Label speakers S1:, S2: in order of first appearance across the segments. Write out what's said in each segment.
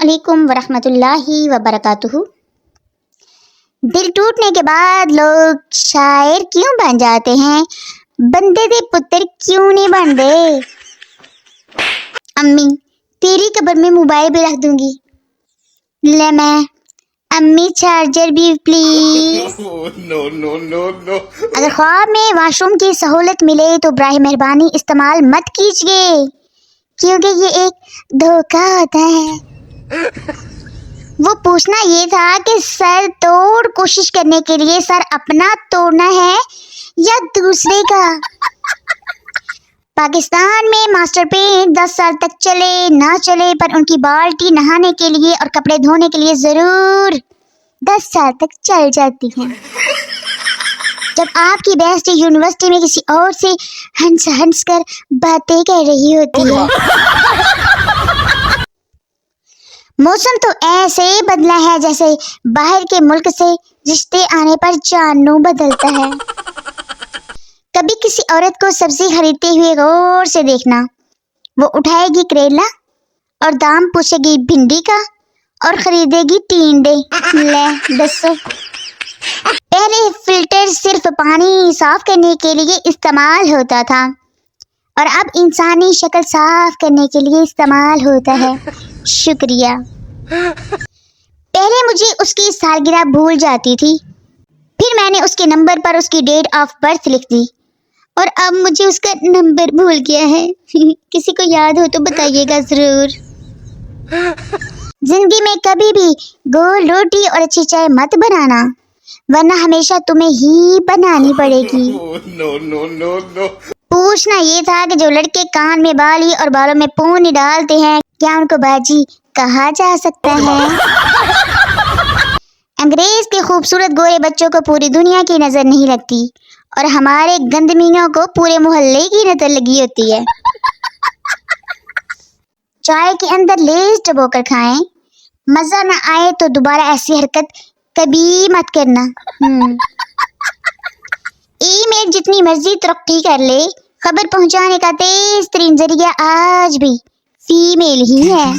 S1: علیکم ورحمۃ اللہ وبرکاتہ۔ دل ٹوٹنے کے بعد لوگ شاعر کیوں بن جاتے ہیں؟ بندے دے پتر کیوں نہیں بنتے؟ امی تیری قبر میں موبائل بھی رکھ دوں گی۔ لے میں امی چارجر بھی پلیز۔ اگر خواب میں واش روم کی سہولت ملے تو براہ مہربانی استعمال مت کیجیے، کیونکہ یہ ایک دھوکہ ہوتا ہے۔ وہ پوچھنا یہ تھا کہ سر توڑ کوشش کرنے کے لیے سر اپنا توڑنا ہے یا دوسرے کا؟ پاکستان میں ماسٹر پینٹ 10 سال تک چلے نہ چلے پر ان کی بالٹی نہانے کے لیے اور کپڑے دھونے کے لیے ضرور 10 سال تک چل جاتی ہیں۔ جب آپ کی بیسٹی یونیورسٹی میں کسی اور سے ہنس کر باتیں کر رہی ہوتی ہے۔ موسم تو ایسے بدلا ہے جیسے باہر کے ملک سے رشتے آنے پر جانوں بدلتا ہے۔ کبھی کسی عورت کو سبزی خریدتے ہوئے غور سے دیکھنا، وہ اٹھائے گی کریلا اور دام پوچھے گی بھنڈی کا اور خریدے گی ٹینڈے۔ لے دسو، پہلے فلٹر صرف پانی صاف کرنے کے لیے استعمال ہوتا تھا اور اب انسانی شکل صاف کرنے کے لیے استعمال ہوتا ہے۔ شکریہ۔ پہلے مجھے اس کی سالگرہ بھول جاتی تھی، پھر میں نے اس کے نمبر پر اس کی ڈیٹ آف برتھ لکھ دی اور اب مجھے اس کا نمبر بھول گیا ہے۔ کسی کو یاد ہو تو بتائیے گا ضرور۔ زندگی میں کبھی بھی گول روٹی اور اچھی چائے مت بنانا، ورنہ ہمیشہ تمہیں ہی بنانی پڑے گی۔ پوچھنا یہ تھا کہ جو لڑکے کان میں بالی اور بالوں میں پونی ڈالتے ہیں، کیا ان کو باجی کہا جا سکتا ہے؟ انگریز کے خوبصورت گورے بچوں کو پوری دنیا کی نظر نہیں لگتی اور ہمارے گندمینوں کو پورے محلے کی نظر لگی ہوتی ہے۔ چائے کے اندر لیز ڈبو کر کھائیں، مزہ نہ آئے تو دوبارہ ایسی حرکت کبھی مت کرنا۔ ای میل جتنی مرضی ترقی کر لے، خبر پہنچانے کا تیز ترین ذریعہ آج بھی فی میل ہی ہے۔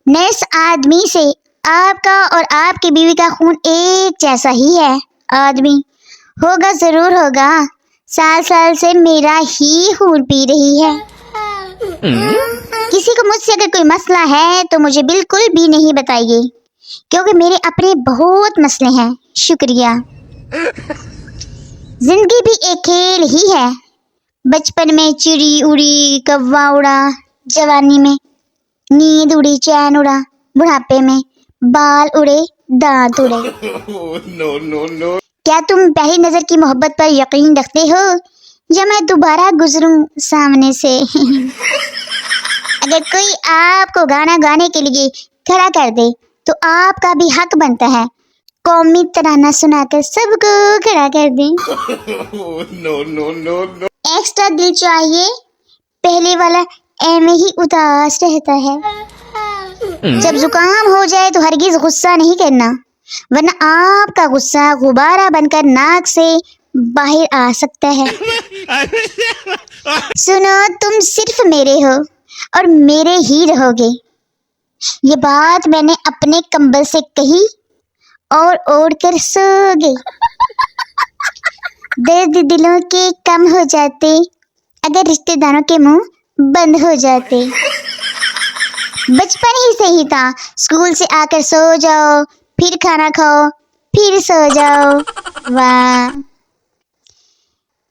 S1: نرس آدمی سے آپ کا اور آپ کی بیوی کا خون ایک جیسا ہی ہے۔ آدمی ہوگا ضرور ہوگا، سال سے میرا ہی خون پی رہی ہے۔ کسی کو مجھ سے اگر کوئی مسئلہ ہے تو مجھے بالکل بھی نہیں بتائیے، کیونکہ میرے اپنے بہت مسئلے ہیں۔ شکریہ۔ زندگی بھی ایک کھیل ہی ہے۔ بچپن میں چڑی اڑی کوا اڑا، جوانی میں نیند اڑی چین اڑا، بڑھاپے میں بال اڑے دانت اڑے۔ کیا تم پہلی نظر کی محبت پر یقین رکھتے ہو یا میں دوبارہ گزروں سامنے سے؟ اگر کوئی آپ کو گانا گانے کے لیے کھڑا کر دے تو آپ کا بھی حق بنتا ہے قومی ترانہ سنا کر سب کو کھڑا کر دیں۔ ایکسٹرا دل چاہیے، پہلے والا ایویں ہی اداس رہتا ہے۔ جب زکام ہو جائے تو ہرگز غصہ نہیں کرنا، ورنہ آپ کا غصہ غبارہ بن کر ناک سے باہر آ سکتا ہے۔ سنو، تم صرف میرے ہو اور میرے ہی رہو گے۔ یہ بات میں نے اپنے کمبل سے کہی اور اوڑھ کر سو گئی۔ درد دلوں کے کم ہو جاتے اگر رشتہ داروں کے منہ بند ہو جاتے۔ بچپن ہی صحیح تھا، اسکول سے آ کر سو جاؤ، پھر کھانا کھاؤ، پھر سو جاؤ۔ واہ،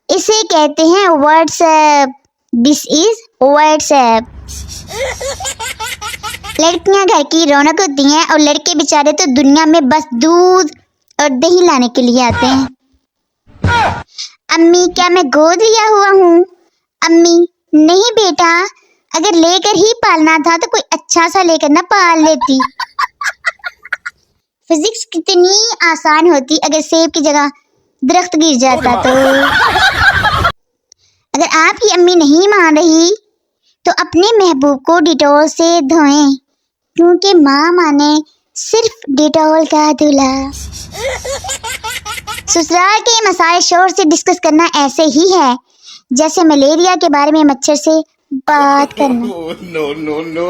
S1: اسے کہتے ہیں what's app. This is what's app. لڑکیاں گھر کی رونق ہوتی ہیں اور لڑکے بیچارے تو دنیا میں بس دودھ اور دہی لانے کے لیے آتے ہیں۔ امی کیا میں گود لیا ہوا ہوں؟ امی نہیں بیٹا، اگر لے کر ہی پالنا تھا تو کوئی اچھا سا لے کر نہ پال لیتی۔ فزکس کتنی آسان ہوتی اگر سیب کی جگہ درخت گر جاتا تو۔ اگر آپ کی امی نہیں مان رہی تو اپنے محبوب کو ڈیٹول سے دھوئیں، کیونکہ ماں مانے صرف ڈیٹول کا دھلا۔ سسرال کے مسائل شور سے ڈسکس کرنا ایسے ہی ہے جیسے ملیریا کے بارے میں مچھر سے بات کرنا۔